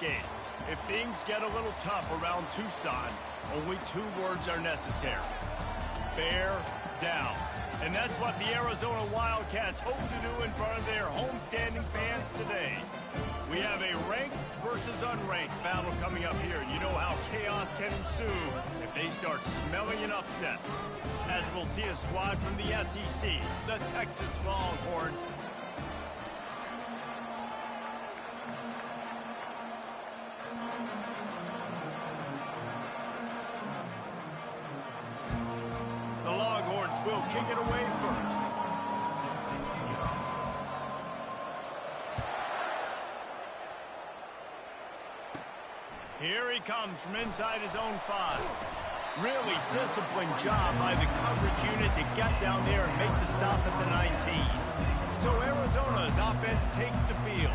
decades. If things get a little tough around Tucson, only 2 words are necessary. Bear down. And that's what the Arizona Wildcats hope to do in front of their homestanding fans today. We have a ranked versus unranked battle coming up here. You know how chaos can ensue if they start smelling an upset. As we'll see a squad from the SEC, the Texas Longhorns. The Longhorns will kick it away first. Here he comes from inside his own 5. Really disciplined job by the coverage unit to get down there and make the stop at the 19. So Arizona's offense takes the field.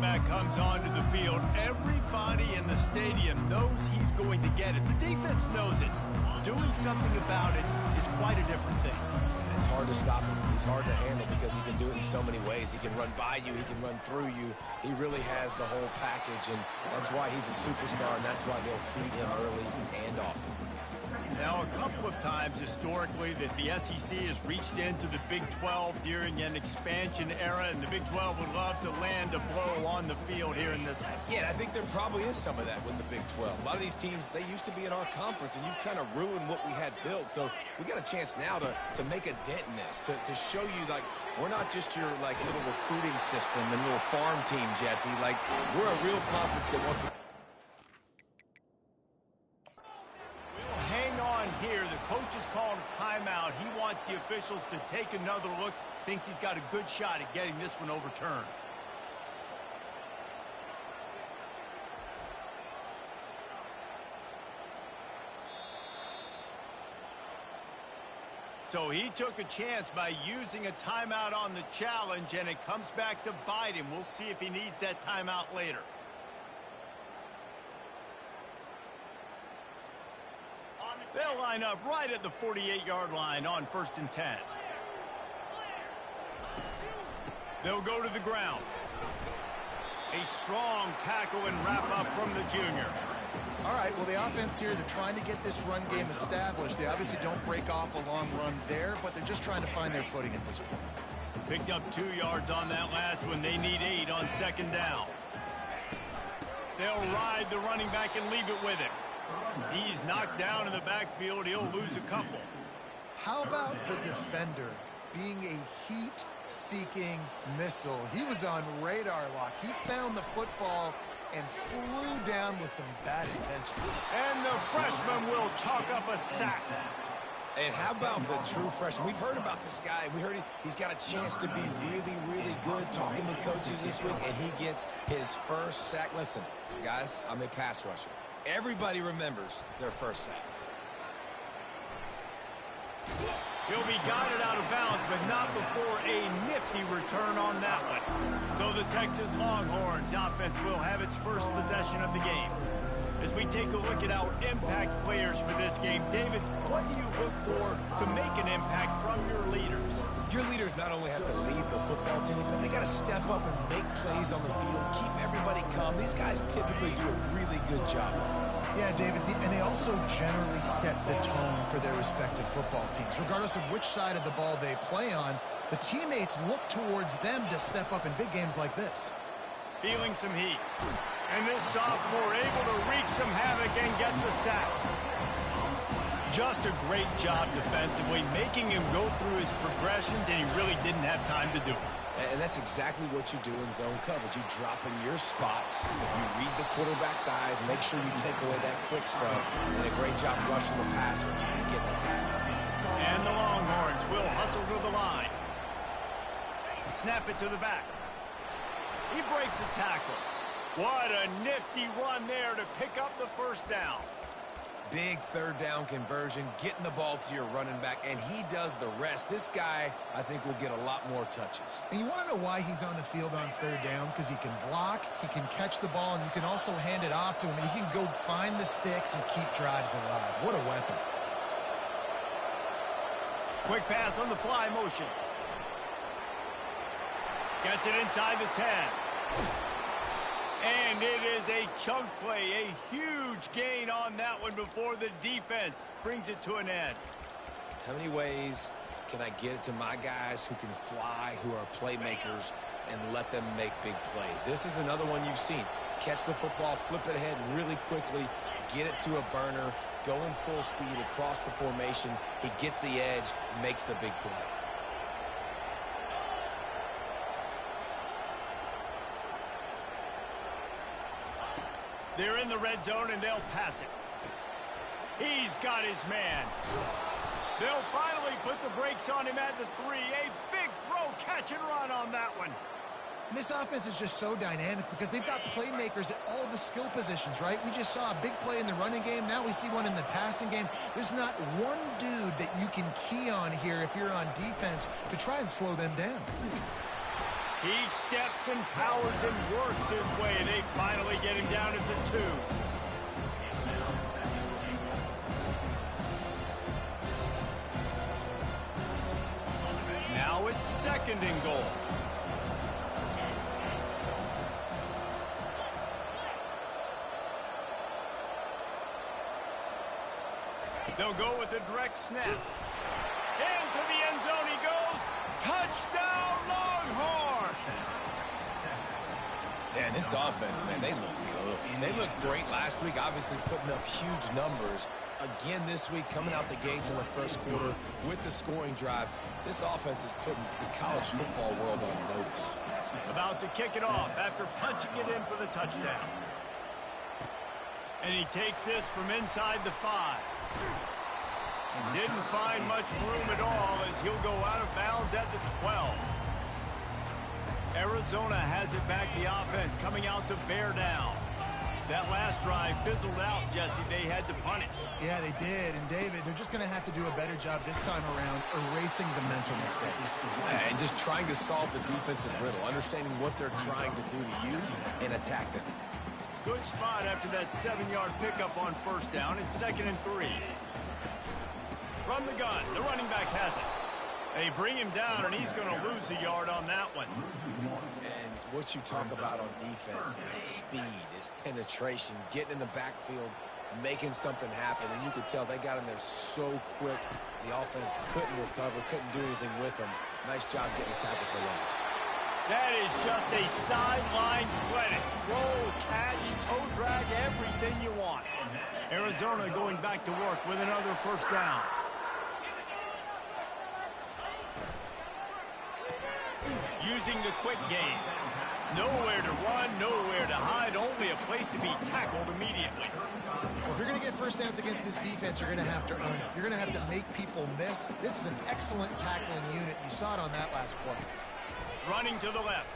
quarterback comes onto the field, everybody in the stadium knows he's going to get it. The defense knows it. Doing something about it is quite a different thing. It's hard to stop him. He's hard to handle because he can do it in so many ways. He can run by you. He can run through you. He really has the whole package, and that's why he's a superstar, and that's why they'll feed him early and often. Now, a couple of times historically that the SEC has reached into the Big 12 during an expansion era, and the Big 12 would love to land a blow on the field here in this one. Yeah, I think there probably is some of that with the Big 12. A lot of these teams, they used to be in our conference, and you've kind of ruined what we had built. So we got a chance now to make a dent in this, to show you, like, we're not just your, like, little recruiting system and little farm team, Jesse. Like, we're a real conference that wants to... Here, the coach is calling a timeout. He wants the officials to take another look. Thinks he's got a good shot at getting this one overturned. So he took a chance by using a timeout on the challenge, and it comes back to bite him. We'll see if he needs that timeout later. They'll line up right at the 48-yard line on 1st and 10. They'll go to the ground. A strong tackle and wrap up from the junior. All right, well, the offense here, they're trying to get this run game established. They obviously don't break off a long run there, but they're just trying to find their footing at this point. Picked up 2 yards on that last one. They need 8 on 2nd down. They'll ride the running back and leave it with him. He's knocked down in the backfield. He'll lose a couple. How about the defender being a heat-seeking missile? He was on radar lock. He found the football and flew down with some bad intention. And the freshman will chalk up a sack. And how about the true freshman? We've heard about this guy. We heard he's got a chance to be really, really good talking with coaches this week, and he gets his first sack. Listen, guys, I'm a pass rusher. Everybody remembers their first sack. He'll be guided out of bounds, but not before a nifty return on that one. So the Texas Longhorns offense will have its first possession of the game. As we take a look at our impact players for this game, David, what do you look for to make an impact from your leaders? Your leaders not only have to lead the football team, but they got to step up and make plays on the field, keep everybody calm. These guys typically do a really good job of it. Yeah, David, and they also generally set the tone for their respective football teams. Regardless of which side of the ball they play on, the teammates look towards them to step up in big games like this. Feeling some heat. And this sophomore able to wreak some havoc and get the sack. Just a great job defensively, making him go through his progressions, and he really didn't have time to do it. And that's exactly what you do in zone coverage. You drop in your spots, you read the quarterback's eyes, make sure you take away that quick stuff, and a great job rushing the passer and getting the sack. And the Longhorns will hustle to the line. Snap it to the back. He breaks a tackle. What a nifty run there to pick up the first down. Big 3rd down conversion, getting the ball to your running back, and he does the rest. This guy, I think, will get a lot more touches. And you want to know why he's on the field on 3rd down? Because he can block, he can catch the ball, and you can also hand it off to him, and he can go find the sticks and keep drives alive. What a weapon. Quick pass on the fly motion. Gets it inside the 10. And it is a chunk play, a huge gain on that one before the defense brings it to an end. How many ways can I get it to my guys who can fly, who are playmakers, and let them make big plays? This is another one you've seen. Catch the football, flip it ahead really quickly, get it to a burner, go in full speed across the formation. He gets the edge, makes the big play. They're in the red zone, and they'll pass it. He's got his man. They'll finally put the brakes on him at the 3. A big throw, catch and run on that one. And this offense is just so dynamic because they've got playmakers at all the skill positions, right? We just saw a big play in the running game. Now we see one in the passing game. There's not one dude that you can key on here if you're on defense to try and slow them down. He steps and powers and works his way. They finally get him down at the 2. Now it's 2nd and goal. They'll go with a direct snap. Into the end zone he goes. Touchdown, Longhorn! Man, this offense, man, they look good. They looked great last week, obviously putting up huge numbers. Again this week, coming out the gates in the first quarter with the scoring drive. This offense is putting the college football world on notice. About to kick it off after punching it in for the touchdown. And he takes this from inside the 5. And didn't find much room at all as he'll go out of bounds at the 12. Arizona has it back, the offense coming out to bear down. That last drive fizzled out, Jesse. They had to punt it. Yeah, they did. And, David, they're just going to have to do a better job this time around erasing the mental mistakes. And just trying to solve the defensive riddle, understanding what they're trying to do to you and attack them. Good spot after that 7-yard pickup on 1st down. It's 2nd and 3. From the gun, the running back has it. They bring him down, and he's going to lose a yard on that one. And what you talk about on defense is speed, is penetration, getting in the backfield, making something happen. And you could tell they got in there so quick. The offense couldn't recover, couldn't do anything with them. Nice job getting a tackle for loss. That is just a sideline credit. Throw, catch, toe drag, everything you want. Arizona going back to work with another 1st down. Using the quick game. Nowhere to run, nowhere to hide, only a place to be tackled immediately. Well, if you're going to get 1st downs against this defense, you're going to have to earn it. You're going to have to make people miss. This is an excellent tackling unit. You saw it on that last play. Running to the left.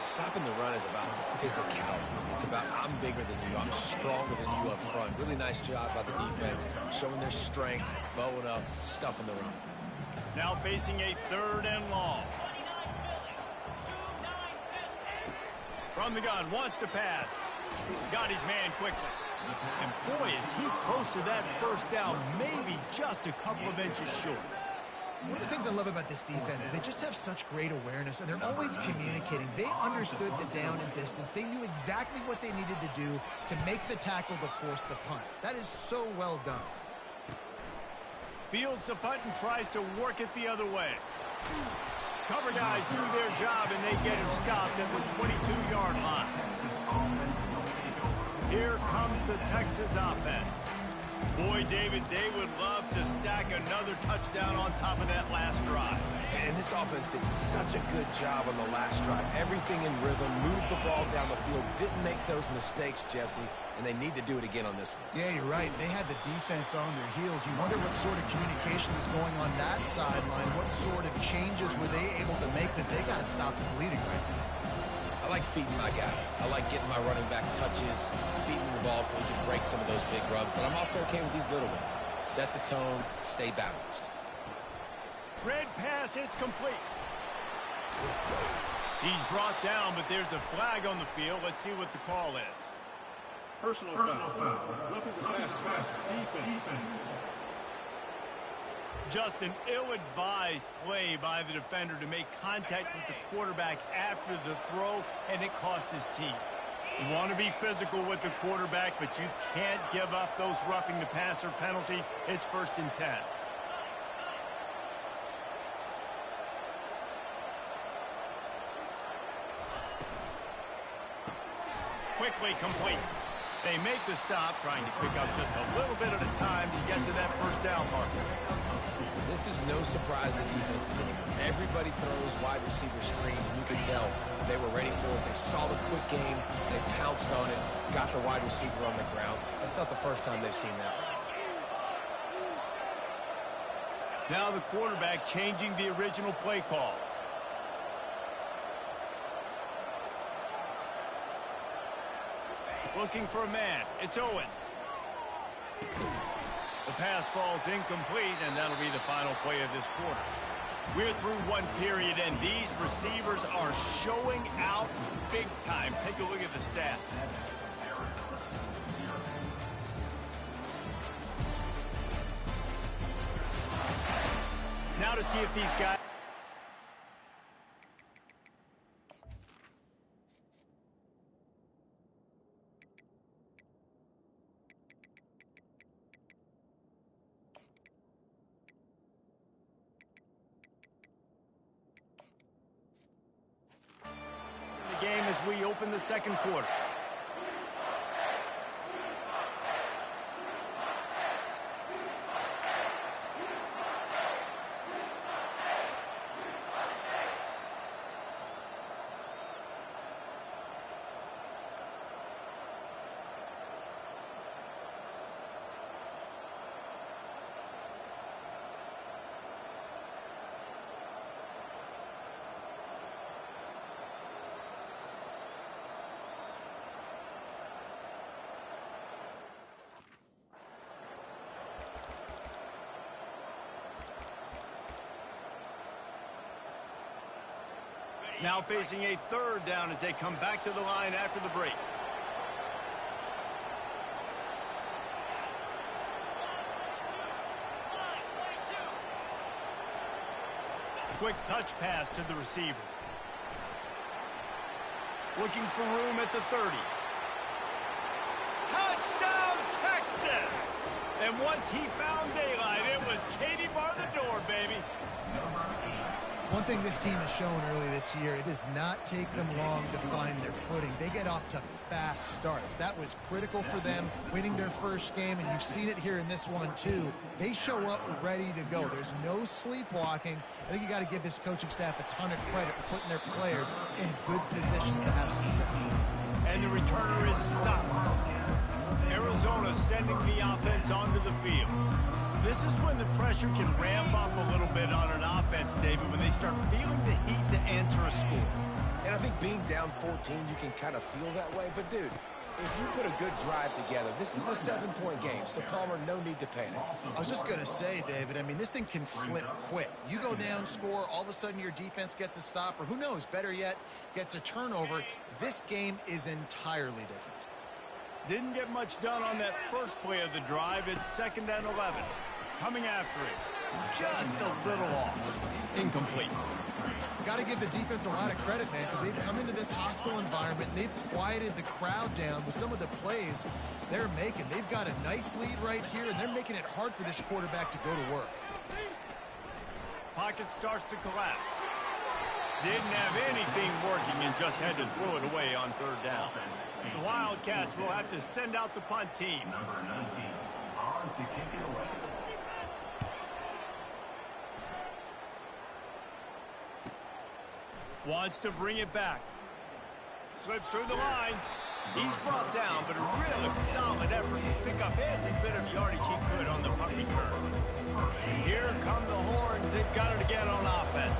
Stopping the run is about physicality. It's about I'm bigger than you, I'm stronger than you up front. Really nice job by the defense, showing their strength, bowing up, stuffing the run. Now facing a 3rd and long. From the gun, wants to pass. Got his man quickly. And boy, is he close to that 1st down, maybe just a couple of inches short. One of the things I love about this defense is they just have such great awareness, and they're always communicating. They understood the down and distance. They knew exactly what they needed to do to make the tackle to force the punt. That is so well done. Fields the punt and tries to work it the other way. Cover guys do their job, and they get him stopped at the 22-yard line. Here comes the Texas offense. Boy, David, they would love to stack another touchdown on top of that last drive. And this offense did such a good job on the last drive. Everything in rhythm, moved the ball down the field, didn't make those mistakes, Jesse, and they need to do it again on this one. Yeah, you're right. They had the defense on their heels. You wonder what sort of communication was going on that sideline. What sort of changes were they able to make, because they got to stop the bleeding right now. I like feeding my guy. I like getting my running back touches, feeding the ball so he can break some of those big runs. But I'm also okay with these little ones. Set the tone, stay balanced. Red pass, it's complete. He's brought down, but there's a flag on the field. Let's see what the call is. Personal foul. Roughing the passer. Defense. Just an ill-advised play by the defender to make contact with the quarterback after the throw, and it cost his team. You want to be physical with the quarterback, but you can't give up those roughing the passer penalties. It's 1st and 10. Quickly complete. They make the stop, trying to pick up just a little bit at a time to get to that 1st down marker. This is no surprise to defenses anymore. Everybody throws wide receiver screens, and you can tell they were ready for it. They saw the quick game. They pounced on it, got the wide receiver on the ground. That's not the first time they've seen that one. Now the quarterback changing the original play call. Looking for a man. It's Owens. The pass falls incomplete, and that'll be the final play of this quarter. We're through one period, and these receivers are showing out big time. Take a look at the stats. Now to see if these guys... the game as we open the second quarter. Now facing a third down as they come back to the line after the break. Quick touch pass to the receiver. Looking for room at the 30. Touchdown, Texas! And once he found daylight, it was Katie bar the door, baby. One thing this team has shown early this year, it does not take them long to find their footing. They get off to fast starts. That was critical for them winning their first game, and you've seen it here in this one too. They show up ready to go. There's no sleepwalking. I think you got to give this coaching staff a ton of credit for putting their players in good positions to have success. And the returner is stopped. Arizona sending the offense onto the field. This is when the pressure can ramp up a little bit on an offense, David, when they start feeling the heat to answer a score. And I think being down 14, you can kind of feel that way. But, dude, if you put a good drive together, this is a 7-point game, so Palmer, no need to panic. I was just going to say, David, I mean, this thing can flip quick. You go down, score, all of a sudden your defense gets a stop, or who knows, better yet, gets a turnover. This game is entirely different. Didn't get much done on that first play of the drive. It's 2nd and 11. Coming after it. Just a little off. Incomplete. Got to give the defense a lot of credit, man, because they've come into this hostile environment. And they've quieted the crowd down with some of the plays they're making. They've got a nice lead right here, and they're making it hard for this quarterback to go to work. Pocket starts to collapse. Didn't have anything working and just had to throw it away on 3rd down. The Wildcats will have to send out the punt team. Number 19, on to kick it away. Wants to bring it back. Slips through the line. He's brought down, but a really solid effort to pick up every bit of yardage he could on the punt return. Here come the Horns. They've got it again on offense.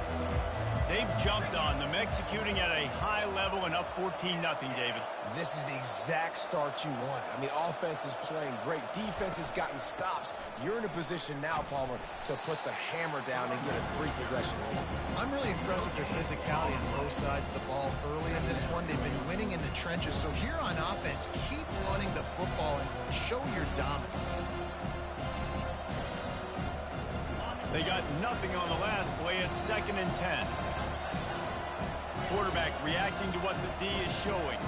They've jumped on them, executing at a high level and up 14-0, David. This is the exact start you wanted. I mean, offense is playing great. Defense has gotten stops. You're in a position now, Palmer, to put the hammer down and get a 3-possession lead. I'm really impressed with their physicality on both sides of the ball early in this one. They've been winning in the trenches. So here on offense, keep running the football and show your dominance. They got nothing on the last play. It's 2nd and 10. Quarterback reacting to what the D is showing.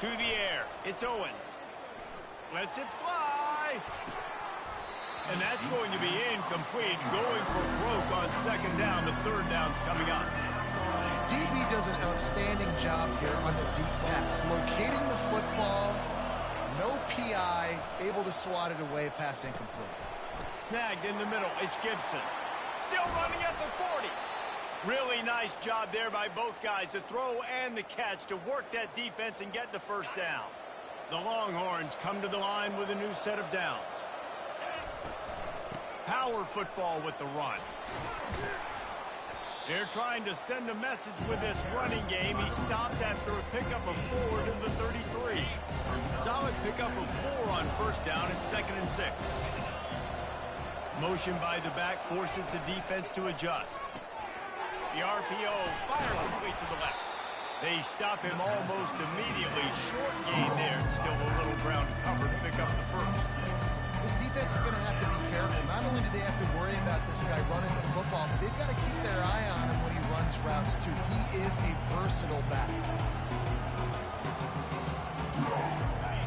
To the air. It's Owens. Lets it fly. And that's going to be incomplete. Going for broke on 2nd down. The 3rd down's coming up. DB does an outstanding job here on the deep pass. Locating the football, no PI, able to swat it away, pass incomplete. Snagged in the middle, it's Gibson. Still running at the 40. Really nice job there by both guys to throw and the catch to work that defense and get the 1st down. The Longhorns come to the line with a new set of downs. Power football with the run. They're trying to send a message with this running game. He stopped after a pickup of 4 to the 33. Solid pickup of 4 on first down and 2nd and 6. Motion by the back forces the defense to adjust. The RPO fires quickly to the left. They stop him almost immediately. Short gain there. Still a little ground to cover to pick up the first. This defense is going to have to be careful. Not only do they have to worry about this guy running the football, but they've got to keep their eye on him when he runs routes, too. He is a versatile back.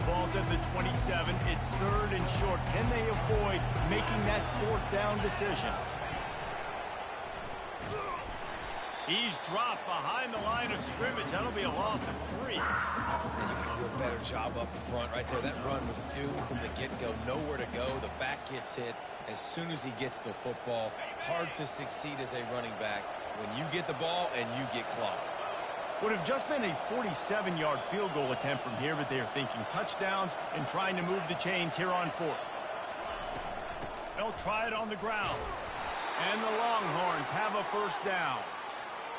Ball's at the 27. It's 3rd and short. Can they avoid making that 4th down decision? He's dropped behind the line of scrimmage. That'll be a loss of 3. And you can do a better job up front right there. That run was doomed from the get-go. Nowhere to go. The back gets hit as soon as he gets the football. Hard to succeed as a running back when you get the ball and you get clogged. Would have just been a 47-yard field goal attempt from here, but they're thinking touchdowns and trying to move the chains here on 4th. They'll try it on the ground. And the Longhorns have a first down.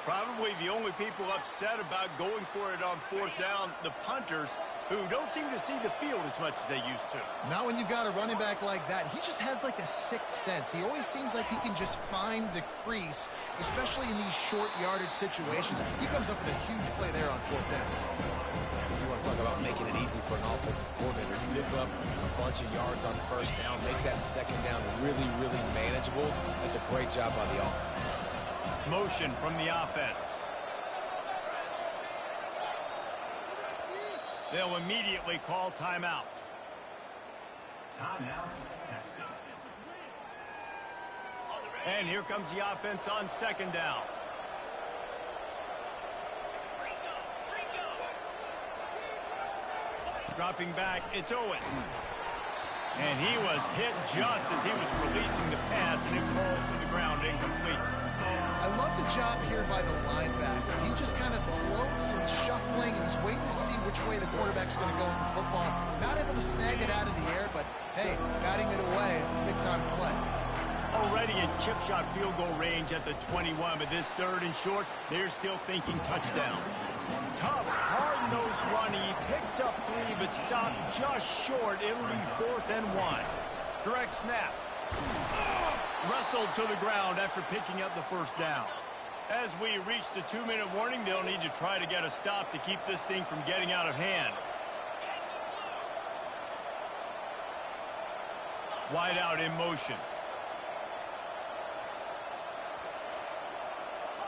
Probably the only people upset about going for it on 4th down, the punters, who don't seem to see the field as much as they used to. Not when you've got a running back like that. He just has like a sixth sense. He always seems like he can just find the crease, especially in these short yardage situations. He comes up with a huge play there on 4th down. You want to talk about making it easy for an offensive coordinator. You pick up a bunch of yards on first down, make that 2nd down really, really manageable. That's a great job by the offense. Motion from the offense. They'll immediately call timeout. Timeout, Texas. And here comes the offense on 2nd down. Dropping back, it's Owens. And he was hit just as he was releasing the pass, and it falls to the ground incomplete. I love the job here by the linebacker. He just kind of floats and shuffling, and he's waiting to see which way the quarterback's going to go with the football. Not able to snag it out of the air, but hey, batting it away, it's a big time play. Already in chip shot field goal range at the 21, but this 3rd and short, they're still thinking touchdown. Tough, hard-nosed run. He picks up 3, but stopped just short. It'll be 4th and 1. Direct snap. Wrestled to the ground after picking up the first down. As we reach the 2-minute warning, they'll need to try to get a stop to keep this thing from getting out of hand. Wide out in motion.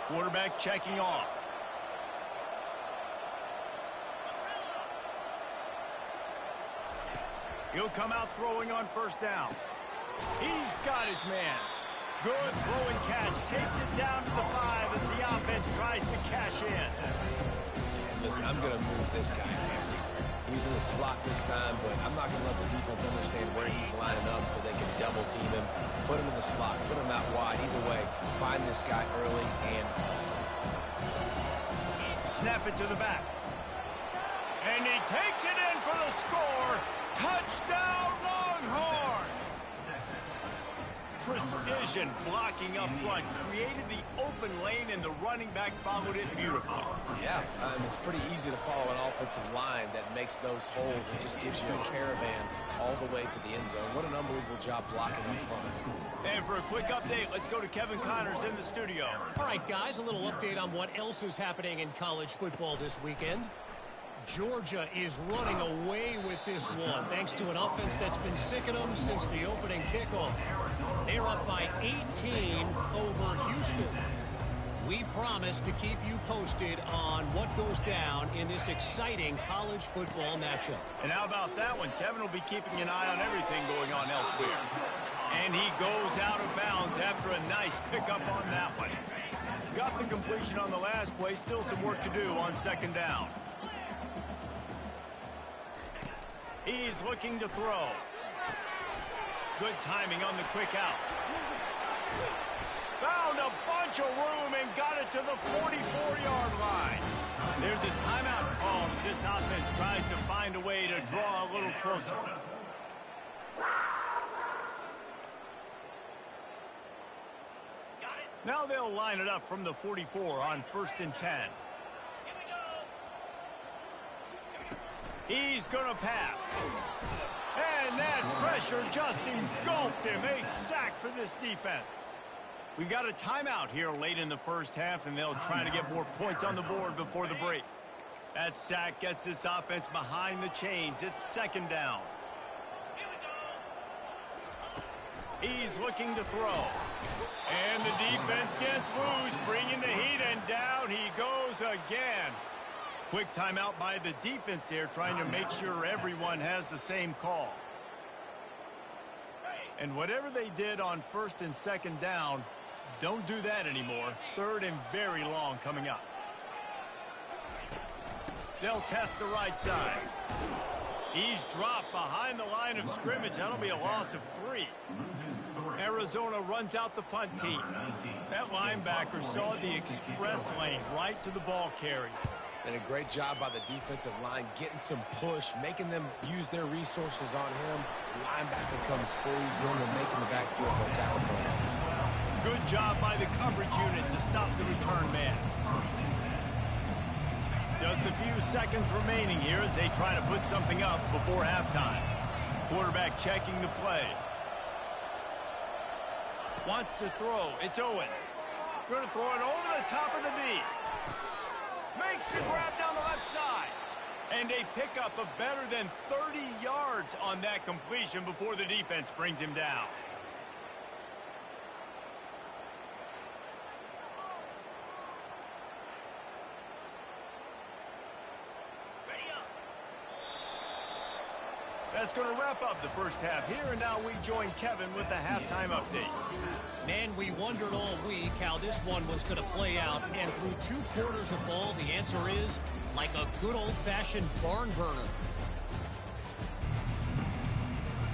Quarterback checking off. He'll come out throwing on first down. He's got his man. Good throwing catch. Takes it down to the 5 as the offense tries to cash in. And listen, I'm going to move this guy everywhere. He's in the slot this time, but I'm not going to let the defense understand where he's lining up so they can double team him. Put him in the slot. Put him out wide. Either way, find this guy early and often. Snap it to the back. And he takes it in for the score. Touchdown, Longhorns! Precision blocking up front created the open lane, and the running back followed it beautifully. Yeah, it's pretty easy to follow an offensive line that makes those holes and just gives you a caravan all the way to the end zone. What an unbelievable job blocking up front. And for a quick update, let's go to Kevin Connors in the studio. All right, guys, a little update on what else is happening in college football this weekend. Georgia is running away with this one, thanks to an offense that's been sicking them since the opening kickoff. They're up by 18 over Houston. We promise to keep you posted on what goes down in this exciting college football matchup. And how about that one? Kevin will be keeping an eye on everything going on elsewhere. And he goes out of bounds after a nice pickup on that one. Got the completion on the last play. Still some work to do on 2nd down. He's looking to throw. Good timing on the quick out. Found a bunch of room and got it to the 44-yard line. There's a timeout called. This offense tries to find a way to draw a little closer. Now they'll line it up from the 44 on 1st and 10. He's going to pass. And that pressure just engulfed him. A sack for this defense. We got a timeout here late in the first half, and they'll try to get more points on the board before the break. That sack gets this offense behind the chains. It's 2nd down. He's looking to throw. And the defense gets loose, bringing the heat, and down he goes again. Quick timeout by the defense there, trying to make sure everyone has the same call. And whatever they did on 1st and 2nd down, don't do that anymore. 3rd and very long coming up. They'll test the right side. He's dropped behind the line of scrimmage. That'll be a loss of 3. Arizona runs out the punt team. That linebacker saw the express lane right to the ball carrier. And a great job by the defensive line, getting some push, making them use their resources on him. Linebacker comes free, going and making the backfield for a tackle for a loss. Good job by the coverage unit to stop the return man. Just a few seconds remaining here as they try to put something up before halftime. Quarterback checking the play. Wants to throw. It's Owens. Going to throw it over the top of the D. Makes the grab down the left side. And a pickup of better than 30 yards on that completion before the defense brings him down. That's going to wrap up the first half here, and now we join Kevin with the halftime update. Man, we wondered all week how this one was going to play out, and through 2 quarters of ball, the answer is like a good old-fashioned barn burner.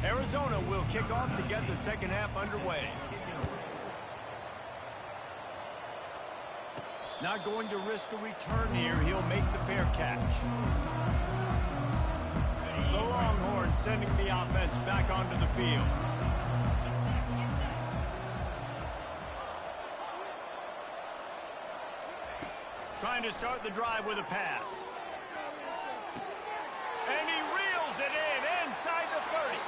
Arizona will kick off to get the second half underway. Not going to risk a return here. He'll make the fair catch. The Longhorns sending the offense back onto the field. Trying to start the drive with a pass. And he reels it in inside the 30.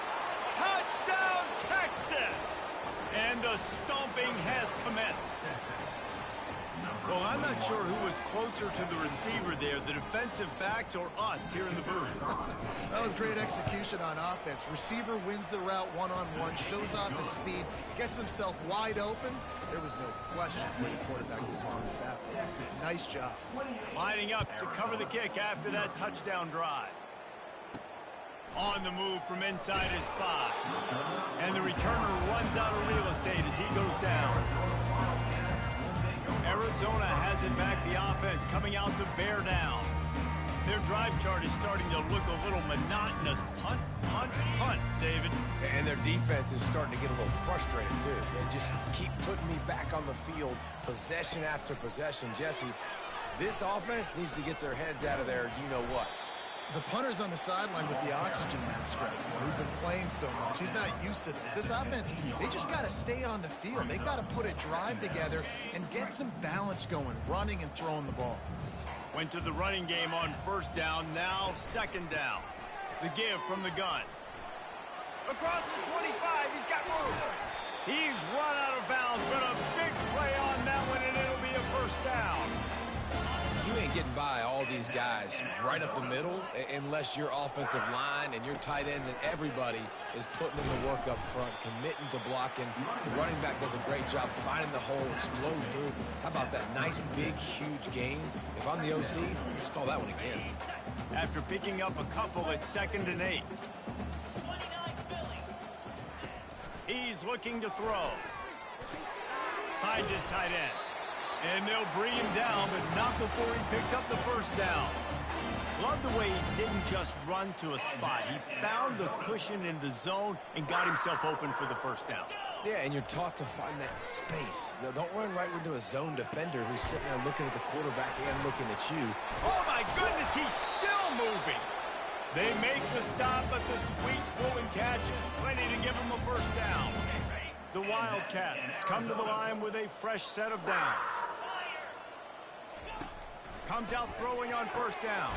Touchdown, Texas! And the stomping has commenced. Well, I'm not sure who was closer to the receiver there, the defensive backs or us here in the booth. That was great execution on offense. Receiver wins the route one-on-one, shows off his speed, gets himself wide open. There was no question where the quarterback was going with that. Nice job. Lining up to cover the kick after that touchdown drive. On the move from inside his 5. And the returner runs out of real estate as he goes down. Arizona has it back, the offense coming out to bear down. Their drive chart is starting to look a little monotonous. Punt, punt, punt, David. And their defense is starting to get a little frustrated, too. They just keep putting me back on the field, possession after possession. Jesse, this offense needs to get their heads out of their you-know-whats. The punter's on the sideline with the oxygen mask right now. He's been playing so much. He's not used to this. This offense, they just got to stay on the field. They've got to put a drive together and get some balance going, running and throwing the ball. Went to the running game on 1st down, now 2nd down. The give from the gun. Across the 25, he's got room. He's run out of bounds, but a big play on that one, and it'll be a 1st down. You ain't getting by all these guys right up the middle unless your offensive line and your tight ends and everybody is putting in the work up front, committing to blocking. The running back does a great job finding the hole, explode through. How about that nice, big, huge gain? If I'm the OC, let's call that one again. After picking up a couple at 2nd and 8. He's looking to throw. Finds his tight end. And they'll bring him down, but not before he picks up the 1st down. Love the way he didn't just run to a spot. He found the cushion in the zone and got himself open for the 1st down. Yeah, and you're taught to find that space. Now, don't run right into a zone defender who's sitting there looking at the quarterback and looking at you. Oh, my goodness, he's still moving. They make the stop, but the sweet pulling catch is plenty to give him a 1st down. The Wildcats come to the line with a fresh set of downs. Comes out throwing on first down.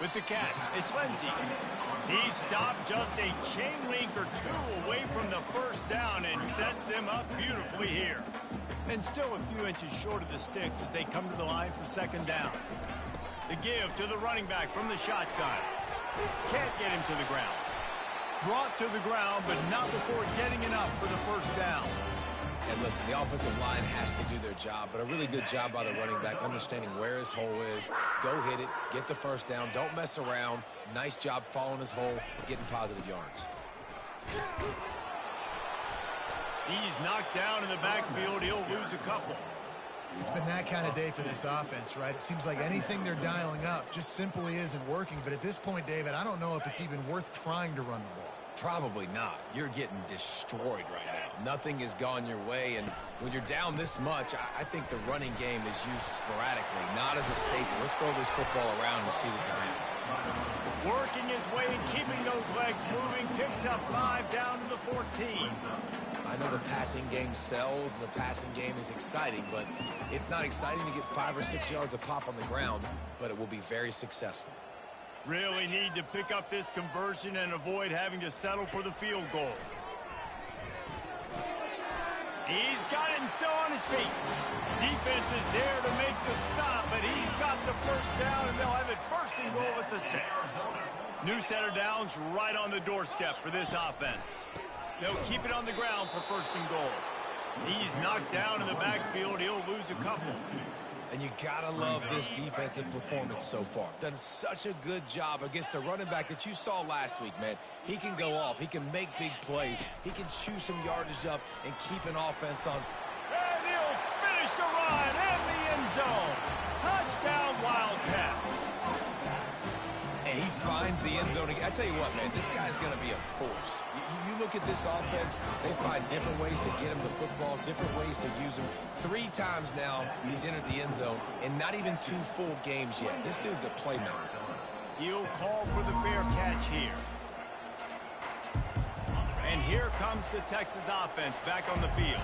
With the catch, it's Lindsey. He stopped just a chain link or two away from the first down and sets them up beautifully here. And still a few inches short of the sticks as they come to the line for second down. The give to the running back from the shotgun. Can't get him to the ground. Brought to the ground, but not before getting enough for the first down. And listen, the offensive line has to do their job, but a really good job by the running back, understanding where his hole is. Go hit it, get the first down, don't mess around. Nice job following his hole, getting positive yards. He's knocked down in the backfield. He'll lose a couple. It's been that kind of day for this offense, right? It seems like anything they're dialing up just simply isn't working. But at this point, David, I don't know if it's even worth trying to run the ball. Probably not. You're getting destroyed right now. Nothing has gone your way, and when you're down this much, I think the running game is used sporadically, not as a staple. Let's throw this football around and see what can happen. Working his way and keeping those legs moving, picks up 5 down to the 14. I know the passing game sells, the passing game is exciting, but it's not exciting to get 5 or 6 yards a pop on the ground, but it will be very successful. Really need to pick up this conversion and avoid having to settle for the field goal. He's got it and still on his feet. Defense is there to make the stop, but he's got the first down, and they'll have it first and goal at the 6. New set of downs right on the doorstep for this offense. They'll keep it on the ground for first and goal. He's knocked down in the backfield. He'll lose a couple. And you gotta love this defensive performance so far. Done such a good job against the running back that you saw last week, man. He can go off. He can make big plays. He can chew some yardage up and keep an offense on. And he'll finish the run in the end zone. Touchdown, Wildcats. And he finds the end zone again. I tell you what, man, this guy's going to be a force. You look at this offense, they find different ways to get him the football, different ways to use him. 3 times now he's entered the end zone, and not even 2 full games yet. This dude's a playmaker. He'll call for the fair catch here. And here comes the Texas offense back on the field.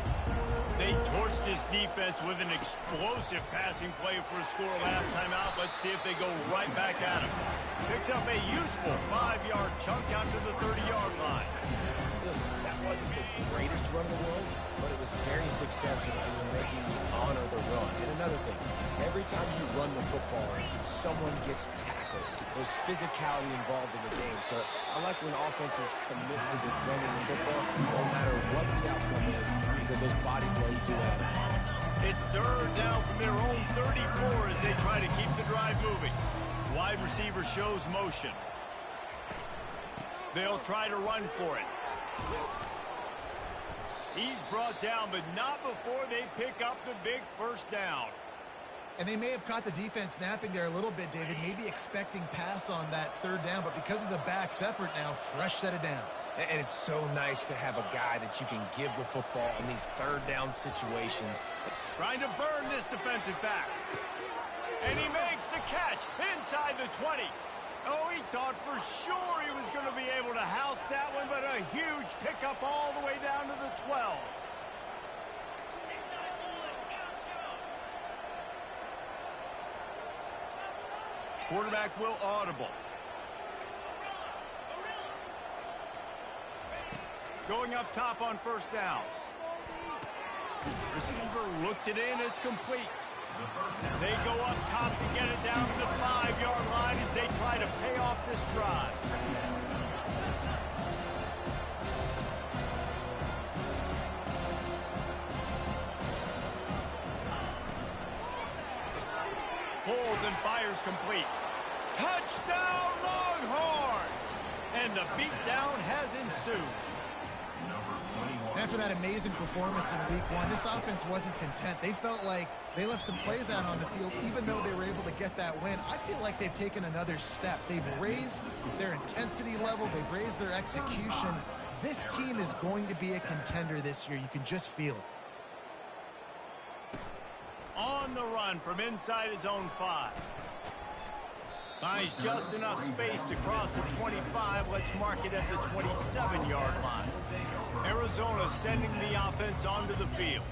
They torched this defense with an explosive passing play for a score last time out. Let's see if they go right back at him. Picks up a useful 5-yard chunk out to the 30-yard line. Listen, that wasn't the greatest run in the world, but it was very successful, and you're making me honor the run. And another thing, every time you run the football, someone gets tackled. There's physicality involved in the game. So I like when offenses commit to the running the football, no matter what the outcome is, because those body blows do add up. It's third down from their own 34 as they try to keep the drive moving. Wide receiver shows motion. They'll try to run for it. He's brought down, but not before they pick up the big first down. And they may have caught the defense napping there a little bit, David, maybe expecting pass on that third down, but because of the back's effort now, fresh set of downs. And it's so nice to have a guy that you can give the football in these third down situations. Trying to burn this defensive back. And he makes the catch inside the 20. Oh, he thought for sure he was going to be able to house that one, but a huge pickup all the way down to the 12. Quarterback will audible. Going up top on first down. Receiver looks it in. It's complete. They go up top to get it down to the 5-yard line as they try to pay off this drive. Pulls and fires complete. Touchdown, Longhorn! And the beatdown has ensued. After that amazing performance in week 1, this offense wasn't content. They felt like they left some plays out on the field, even though they were able to get that win. I feel like they've taken another step. They've raised their intensity level. They've raised their execution. This team is going to be a contender this year. You can just feel it. On the run from inside his own 5. Finds just enough space to cross the 25. Let's mark it at the 27-yard line. Arizona sending the offense onto the field.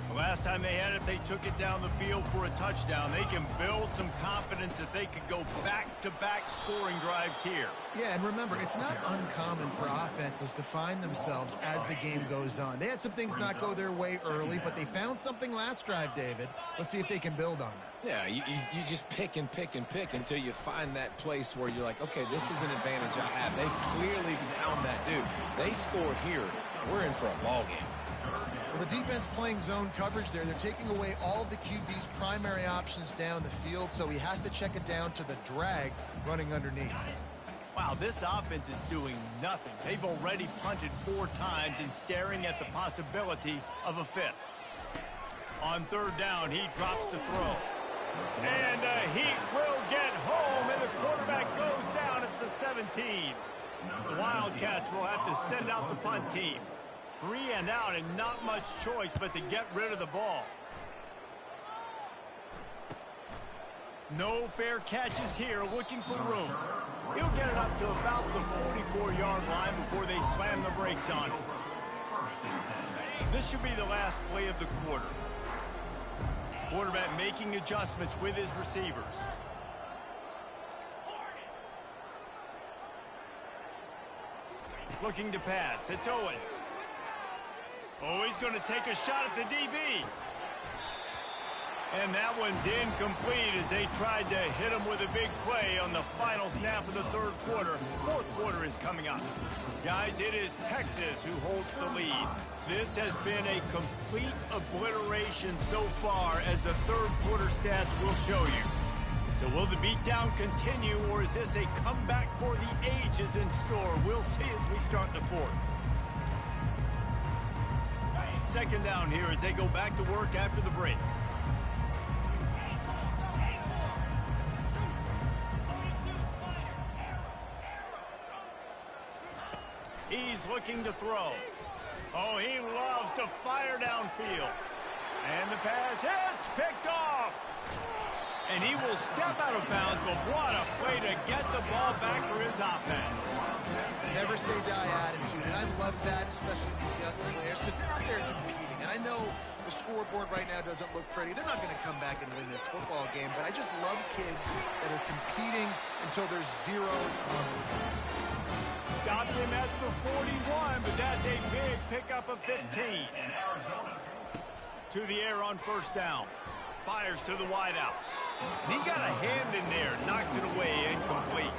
The last time they had it, they took it down the field for a touchdown. They can build some confidence that they could go back-to-back scoring drives here. Yeah, and remember, it's not uncommon for offenses to find themselves as the game goes on. They had some things not go their way early, but they found something last drive, David. Let's see if they can build on that. Yeah, you just pick and pick and pick until you find that place where you're like, okay, this is an advantage I have. They clearly found that, dude. They score here. We're in for a ball game. Well, the defense playing zone coverage there. They're taking away all of the QB's primary options down the field, so he has to check it down to the drag running underneath. Wow, this offense is doing nothing. They've already punted 4 times and staring at the possibility of a 5th. On 3rd down, he drops to throw. And the Heat will get home, and the quarterback goes down at the 17. The Wildcats will have to send out the punt team. 3 and out, and not much choice but to get rid of the ball. No fair catches here, looking for room. He'll get it up to about the 44-yard line before they slam the brakes on it. This should be the last play of the quarter. Quarterback making adjustments with his receivers. Looking to pass. It's Owens. Oh, he's going to take a shot at the DB. And that one's incomplete as they tried to hit him with a big play on the final snap of the 3rd quarter. 4th quarter is coming up. Guys, it is Texas who holds the lead. This has been a complete obliteration so far, as the 3rd quarter stats will show you. So will the beatdown continue, or is this a comeback for the ages in store? We'll see as we start the 4th. 2nd down here as they go back to work after the break. He's looking to throw. Oh, he loves to fire downfield. And the pass hits, picked off. And he will step out of bounds, but what a play to get the ball back for his offense. Never say die attitude, and I love that, especially these young players, because they're out there competing. And I know the scoreboard right now doesn't look pretty. They're not going to come back and win this football game, but I just love kids that are competing until there's zeros on them. Stopped him at the 41, but that's a big pickup of 15. To the air on 1st down. Fires to the wideout. And he got a hand in there, knocks it away, incomplete.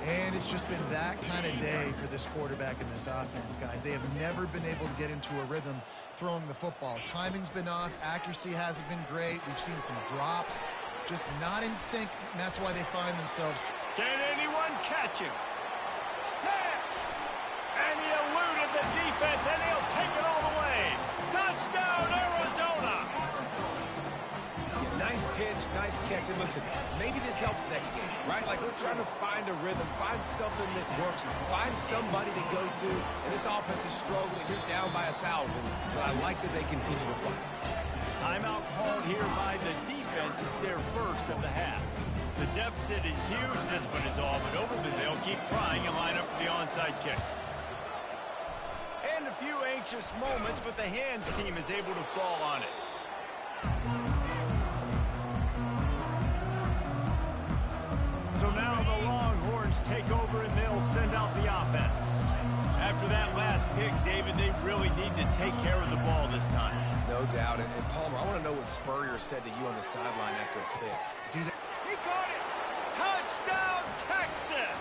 And it's just been that kind of day for this quarterback and this offense, guys. They have never been able to get into a rhythm throwing the football. Timing's been off. Accuracy hasn't been great. We've seen some drops. Just not in sync, and that's why they find themselves. Can anyone catch him? And he eluded the defense, and he'll take it all the way. Touchdown, Arizona! Yeah, nice pitch, nice catch. And listen, maybe this helps next game, right? Like, we're trying to find a rhythm, find something that works, find somebody to go to. And this offense is struggling. You're down by 1,000, but I like that they continue to fight. Timeout called here by the defense. It's their first of the half. The deficit is huge. This one is all but over, but they'll keep trying and line up for the onside kick. And a few anxious moments, but the hands team is able to fall on it. So now the Longhorns take over and they'll send out the offense. After that last pick, David, they really need to take care of the ball this time. No doubt. And Palmer, I want to know what Spurrier said to you on the sideline after a pick. Do they? He caught it! Touchdown, Texas!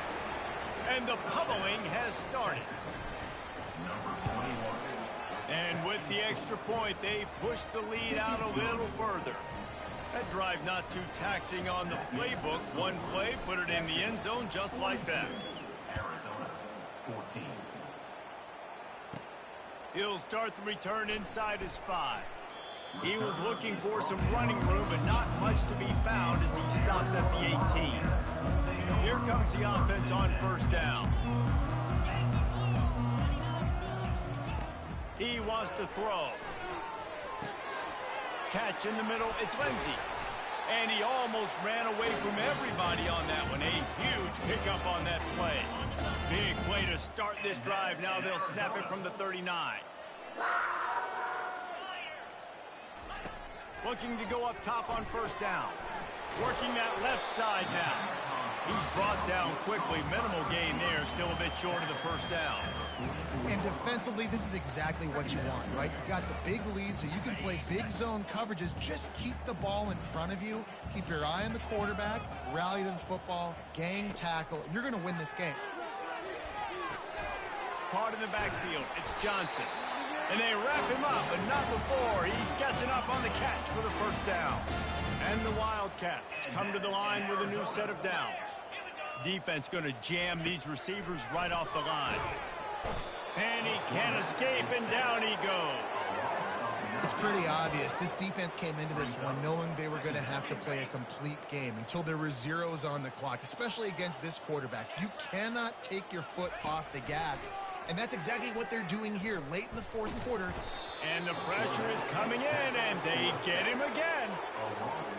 And the pummeling has started. And with the extra point, they push the lead out a little further. That drive not too taxing on the playbook. One play, put it in the end zone just like that. Arizona, 14. He'll start the return inside his 5. He was looking for some running room, but not much to be found as he stopped at the 18. Here comes the offense on 1st down. He wants to throw. Catch in the middle. It's Lindsey. And he almost ran away from everybody on that one. A huge pickup on that play. Big play to start this drive. Now they'll snap it from the 39. Looking to go up top on first down. Working that left side now. He's brought down quickly. Minimal gain there. Still a bit short of the first down. And defensively, this is exactly what you want, right? You got the big lead, so you can play big zone coverages. Just keep the ball in front of you. Keep your eye on the quarterback. Rally to the football. Gang tackle. And you're going to win this game. Caught in the backfield. It's Johnson. And they wrap him up, but not before. He gets enough on the catch for the first down. And the Wildcats come to the line with a new set of downs. Defense going to jam these receivers right off the line. And he can't escape, and down he goes. It's pretty obvious. This defense came into this one knowing they were going to have to play a complete game until there were zeros on the clock, especially against this quarterback. You cannot take your foot off the gas, and that's exactly what they're doing here late in the fourth quarter. And the pressure is coming in, and they get him again.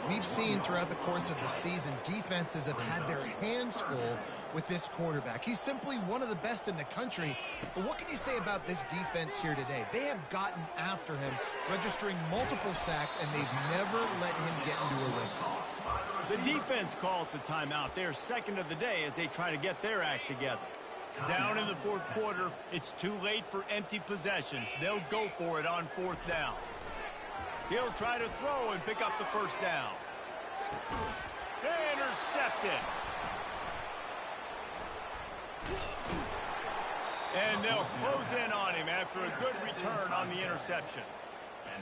We've seen throughout the course of the season, defenses have had their hands full with this quarterback. He's simply one of the best in the country. But what can you say about this defense here today? They have gotten after him, registering multiple sacks, and they've never let him get into a rhythm. The defense calls the timeout. They're second of the day as they try to get their act together. Down in the fourth quarter, it's too late for empty possessions. They'll go for it on fourth down. He'll try to throw and pick up the first down. Intercepted. And they'll close in on him after a good return on the interception.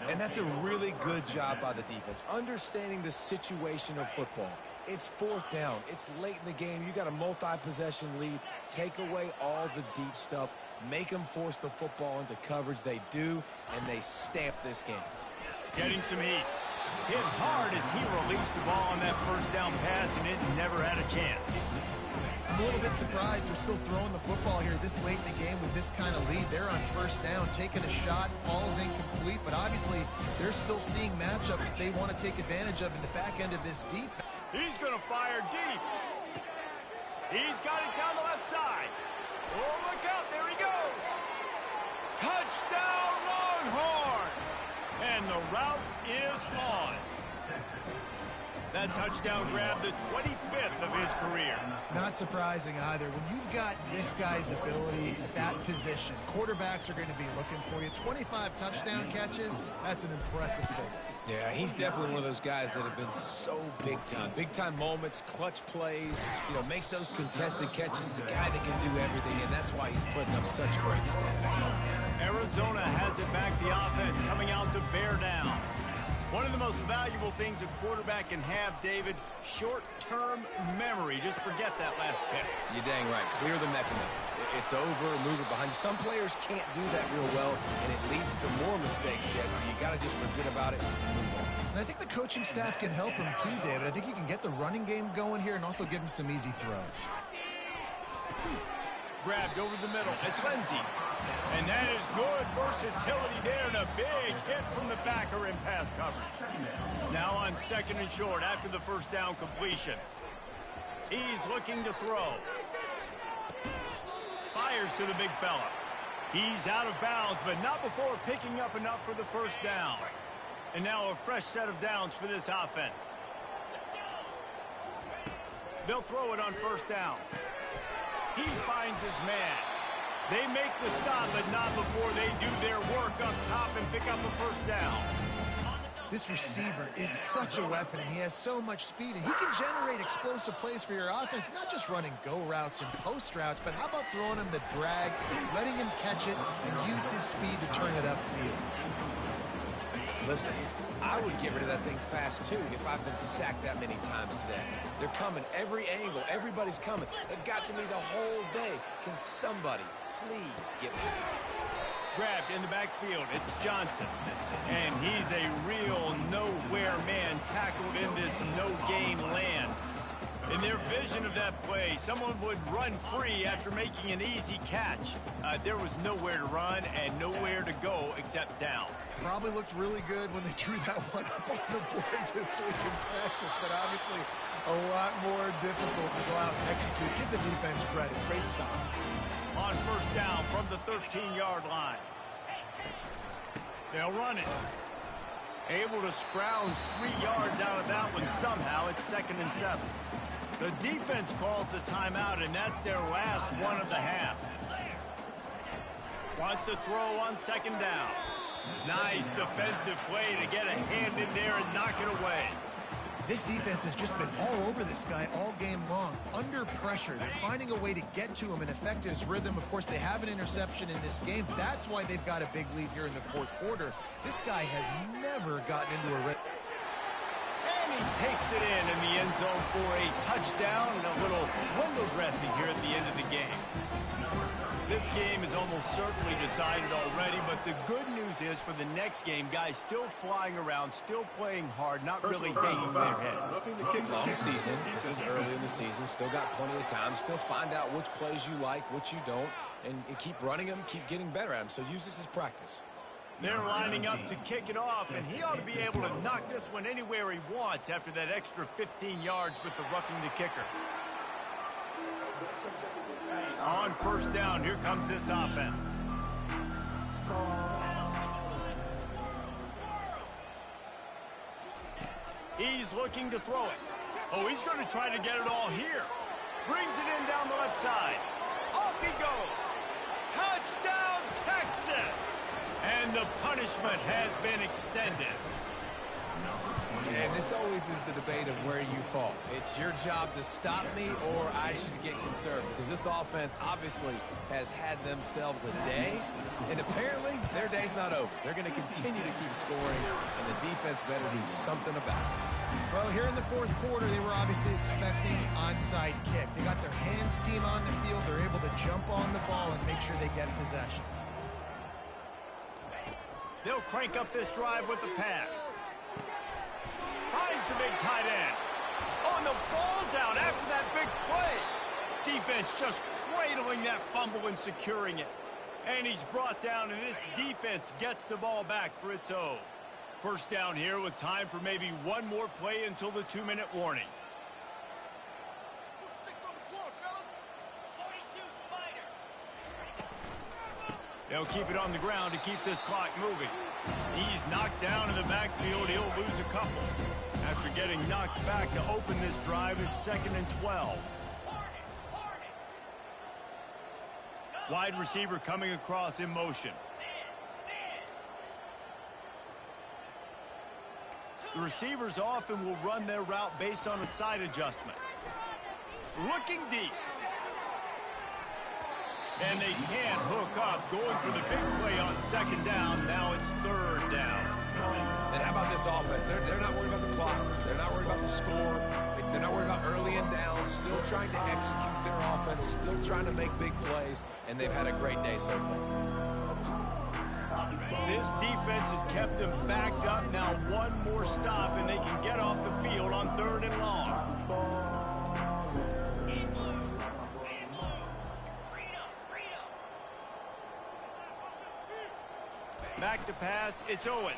And that's a really good job by the defense, understanding the situation of football. It's fourth down. It's late in the game. You got a multi-possession lead. Take away all the deep stuff. Make them force the football into coverage. They do, and they stamp this game. Getting some heat. Hit hard as he released the ball on that first down pass, and it never had a chance. I'm a little bit surprised they're still throwing the football here this late in the game with this kind of lead. They're on first down, taking a shot, falls incomplete, but obviously they're still seeing matchups that they want to take advantage of in the back end of this defense. He's going to fire deep. He's got it down the left side. Oh, look out. There he goes. Touchdown, Longhorns. And the route is on. That touchdown grabbed the 25th of his career. Not surprising either. When you've got this guy's ability at that position, quarterbacks are going to be looking for you. 25 touchdown catches, that's an impressive figure. Yeah, he's definitely one of those guys that have been so big time. Big time moments, clutch plays, makes those contested catches. He's a guy that can do everything, and that's why he's putting up such great stats. Arizona has it back, the offense coming out to bear down. One of the most valuable things a quarterback can have, David, short-term memory. Just forget that last pick. You're dang right. Clear the mechanism. It's over, move it behind you. Some players can't do that real well, and it leads to more mistakes, Jesse. You got to just forget about it and move on. And I think the coaching staff can help him too, David. I think you can get the running game going here and also give him some easy throws. Grabbed over the middle. It's Lindsey. And that is good versatility there, and a big hit from the backer in pass coverage. Now on second and short after the first down completion. He's looking to throw. Fires to the big fella. He's out of bounds, but not before picking up enough for the first down. And now a fresh set of downs for this offense. They'll throw it on first down. He finds his man. They make the stop, but not before they do their work up top and pick up a first down. This receiver is such a weapon, and he has so much speed, and he can generate explosive plays for your offense, not just running go routes and post routes, but how about throwing him the drag, letting him catch it, and use his speed to turn it upfield. Listen, I would get rid of that thing fast, too, if I've been sacked that many times today. They're coming every angle. Everybody's coming. They've got to me the whole day. Can somebody please get me? Grabbed in the backfield. It's Johnson. And he's a real nowhere man tackled in this no-gain land. In their vision of that play, someone would run free after making an easy catch. There was nowhere to run and nowhere to go except down. Probably looked really good when they drew that one up on the board this week in practice, but obviously a lot more difficult to go out and execute. Give the defense credit. Great stop. On first down from the 13-yard line. They'll run it. Able to scrounge 3 yards out of that one somehow. It's 2nd and 7. The defense calls the timeout, and that's their last one of the half. Wants to throw on 2nd down. Nice defensive play to get a hand in there and knock it away. This defense has just been all over this guy all game long. Under pressure, they're finding a way to get to him and affect his rhythm. Of course, they have an interception in this game. That's why they've got a big lead here in the 4th quarter. This guy has never gotten into a rhythm. And he takes it in the end zone for a touchdown and a little window dressing here at the end of the game. This game is almost certainly decided already, but the good news is for the next game, guys still flying around, still playing hard, not really hanging their heads. Long season. This is early in the season. Still got plenty of time. Still find out which plays you like, which you don't, and keep running them, keep getting better at them. So use this as practice. They're lining up to kick it off, and he ought to be able to knock this one anywhere he wants after that extra 15 yards with the roughing the kicker. On first down, here comes this offense. He's looking to throw it. Oh, he's going to try to get it all here. Brings it in down the left side. Off he goes. Touchdown, Texas! And the punishment has been extended. And this always is the debate of where you fall. It's your job to stop me or I should get concerned, because this offense obviously has had themselves a day, and apparently their day's not over. They're going to continue to keep scoring, and the defense better do something about it. Well, here in the 4th quarter, they were obviously expecting onside kick. They got their hands team on the field. They're able to jump on the ball and make sure they get possession. They'll crank up this drive with the pass. Finds the big tight end. Oh, and the ball's out after that big play. Defense just cradling that fumble and securing it. And he's brought down, and this defense gets the ball back for its own. First down here with time for maybe one more play until the 2-minute warning. They'll keep it on the ground to keep this clock moving. He's knocked down in the backfield. He'll lose a couple. After getting knocked back to open this drive, it's 2nd and 12. Wide receiver coming across in motion. The receivers often will run their route based on a side adjustment. Looking deep. And they can't hook up, going for the big play on 2nd down. Now it's 3rd down. And how about this offense? They're not worried about the clock. They're not worried about the score. They're not worried about early and down. Still trying to execute their offense. Still trying to make big plays. And they've had a great day so far. This defense has kept them backed up. Now one more stop, and they can get off the field on 3rd and long. Back to pass, it's Owens.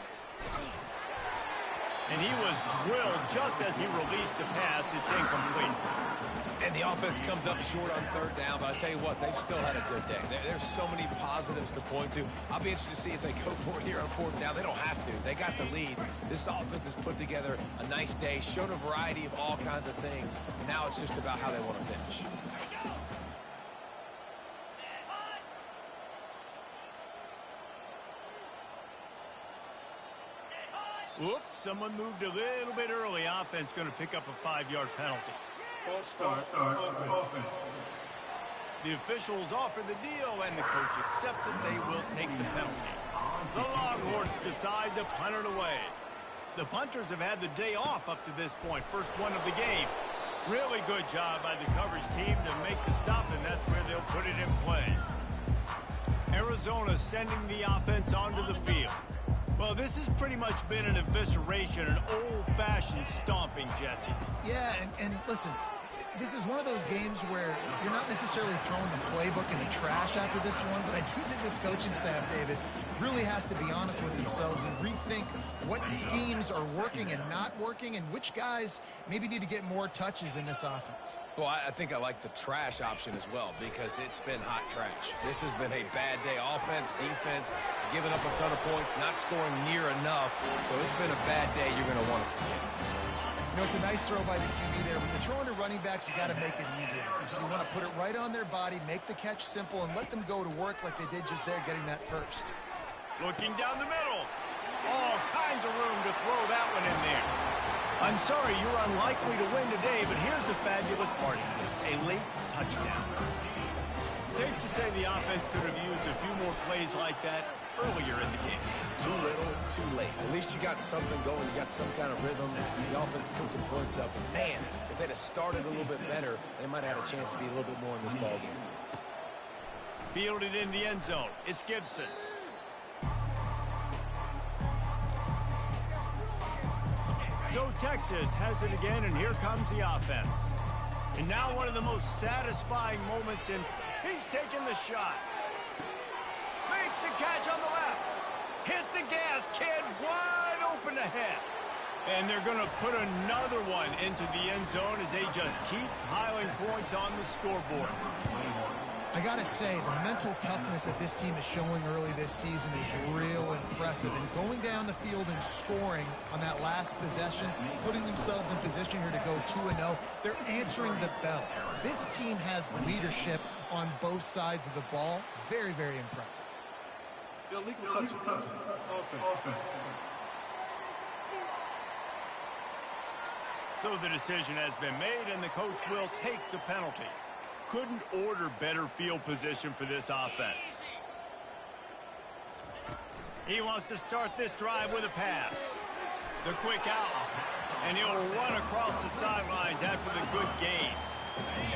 And he was drilled just as he released the pass. It's incomplete. And the offense comes up short on 3rd down, but I tell you what, they've still had a good day. There's so many positives to point to. I'll be interested to see if they go for it here on 4th down. They don't have to. They got the lead. This offense has put together a nice day, showed a variety of all kinds of things. Now it's just about how they want to finish. Whoops, someone moved a little bit early. Offense going to pick up a 5-yard penalty. False start. Offense. The officials offer the deal, and the coach accepts it. They will take the penalty. The Longhorns decide to punt it away. The punters have had the day off up to this point. First one of the game. Really good job by the coverage team to make the stop, and that's where they'll put it in play. Arizona sending the offense onto the field. Well, this has pretty much been an evisceration, an old-fashioned stomping, Jesse. Yeah, and listen, This is one of those games where you're not necessarily throwing the playbook in the trash after this one, but I do think this coaching staff, David, really has to be honest with themselves and rethink what schemes are working and not working and which guys maybe need to get more touches in this offense. Well, I think I like the trash option as well because it's been hot trash. This has been a bad day. Offense, defense, giving up a ton of points, not scoring near enough. So it's been a bad day you're going to want to forget. You know, it's a nice throw by the QB there. When you're throwing to running backs, you got to make it easy. So you want to put it right on their body, make the catch simple, and let them go to work like they did just there, getting that first. Looking down the middle. All kinds of room to throw that one in there. I'm sorry you're unlikely to win today, but here's a fabulous parting gift, a late touchdown. Safe to say the offense could have used a few more plays like that earlier in the game. Too little, too late. At least you got something going. You got some kind of rhythm. The offense put some points up. But man, if they'd have started a little bit better, they might have had a chance to be a little bit more in this ballgame. Fielded in the end zone. It's Gibson. So Texas has it again, and here comes the offense. And now one of the most satisfying moments in, he's taking the shot. Makes the catch on the left. Hit the gas, kid, wide open ahead. And they're going to put another one into the end zone as they just keep piling points on the scoreboard. I got to say, the mental toughness that this team is showing early this season is real impressive. And going down the field and scoring on that last possession, putting themselves in position here to go 2-0, they're answering the bell. This team has leadership on both sides of the ball. Very, very impressive. Illegal touch. Offense. So the decision has been made, and the coach will take the penalty. Couldn't order better field position for this offense. He wants to start this drive with a pass. The quick out, and he'll run across the sidelines after the good gain.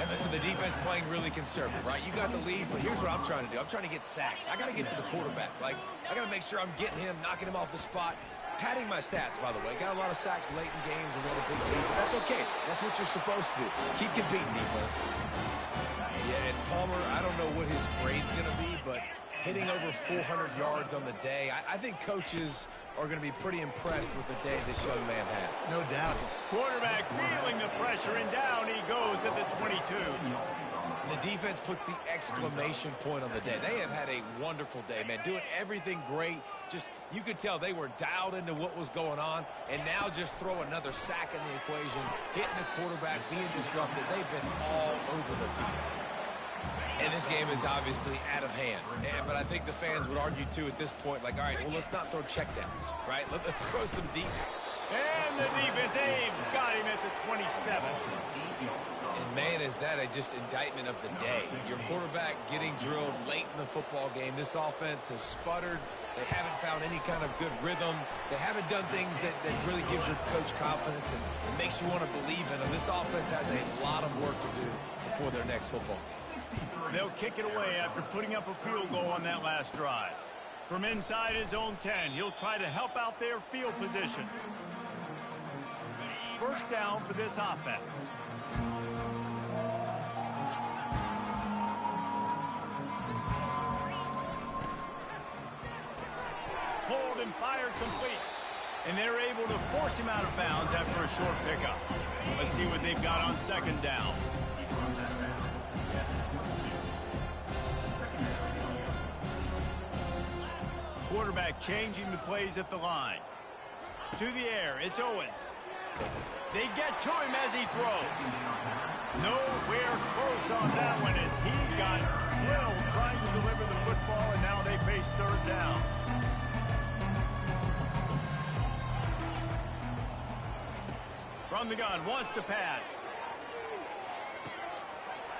And listen, the defense playing really conservative, right? You got the lead, but here's what I'm trying to do. I'm trying to get sacks. I got to get to the quarterback. Like, I got to make sure I'm getting him, knocking him off the spot. Padding my stats, by the way. Got a lot of sacks late in games and had a big lead. But that's okay. That's what you're supposed to do. Keep competing, defense. Yeah, and Palmer, I don't know what his grade's going to be, but hitting over 400 yards on the day, I think coaches are going to be pretty impressed with the day this young man had. No doubt. Quarterback feeling the pressure, and down he goes at the 22. The defense puts the exclamation point on the day. They have had a wonderful day, man. Doing everything great. Just, you could tell they were dialed into what was going on, and now just throw another sack in the equation, hitting the quarterback, being disrupted. They've been all over the field. And this game is obviously out of hand. But I think the fans would argue, too, at this point, like, all right, well, let's not throw checkdowns, right? Let's throw some deep. And the defense, they've got him at the 27. And, man, is that just indictment of the day. Your quarterback getting drilled late in the football game. This offense has sputtered. They haven't found any kind of good rhythm. They haven't done things that really gives your coach confidence and makes you want to believe in them. This offense has a lot of work to do before their next football game. They'll kick it away after putting up a field goal on that last drive. From inside his own 10, he'll try to help out their field position. First down for this offense. Hold and fire complete. And they're able to force him out of bounds after a short pickup. Let's see what they've got on second down. Quarterback changing the plays at the line. To the air, it's Owens. They get to him as he throws. Nowhere close on that one as he got drilled trying to deliver the football, and now they face third down. From the gun, wants to pass.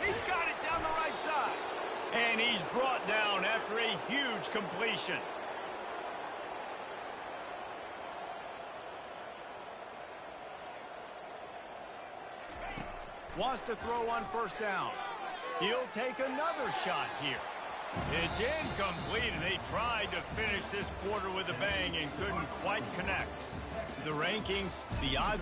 He's got it down the right side. And he's brought down after a huge completion. Wants to throw on first down. He'll take another shot here. It's incomplete, and they tried to finish this quarter with a bang and couldn't quite connect. The rankings, the odds